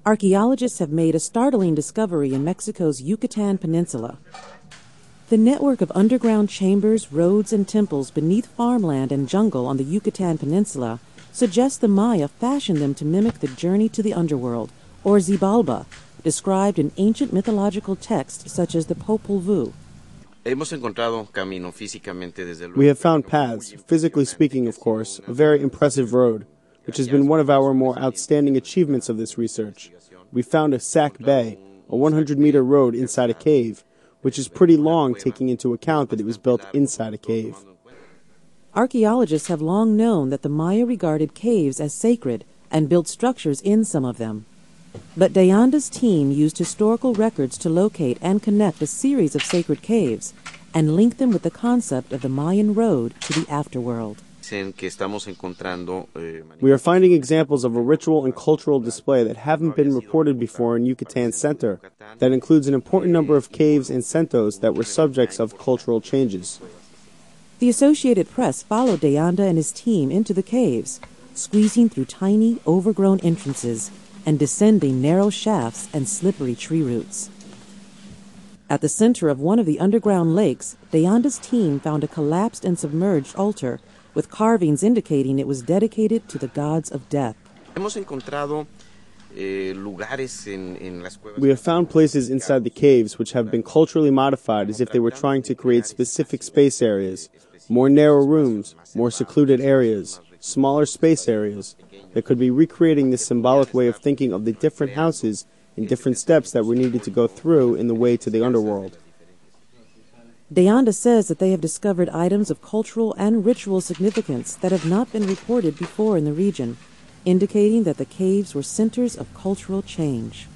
Archaeologists have made a startling discovery in Mexico's Yucatan Peninsula. The network of underground chambers, roads, and temples beneath farmland and jungle on the Yucatan Peninsula suggests the Maya fashioned them to mimic the journey to the underworld, or Xibalba, described in ancient mythological texts such as the Popol Vuh. We have found paths, physically speaking, of course, a very impressive road, which has been one of our more outstanding achievements of this research. We found a sack bay, a 100-meter road inside a cave, which is pretty long taking into account that it was built inside a cave. Archaeologists have long known that the Maya regarded caves as sacred and built structures in some of them. But De Anda's team used historical records to locate and connect a series of sacred caves and link them with the concept of the Mayan road to the afterworld. We are finding examples of a ritual and cultural display that haven't been reported before in Yucatan Center, that includes an important number of caves and centos that were subjects of cultural changes. The Associated Press followed De Anda and his team into the caves, squeezing through tiny, overgrown entrances and descending narrow shafts and slippery tree roots. At the center of one of the underground lakes, De Anda's team found a collapsed and submerged altar with carvings indicating it was dedicated to the gods of death. We have found places inside the caves which have been culturally modified as if they were trying to create specific space areas, more narrow rooms, more secluded areas, smaller space areas, that could be recreating this symbolic way of thinking of the different houses and different steps that were needed to go through in the way to the underworld. De Anda says that they have discovered items of cultural and ritual significance that have not been reported before in the region, indicating that the caves were centers of cultural change.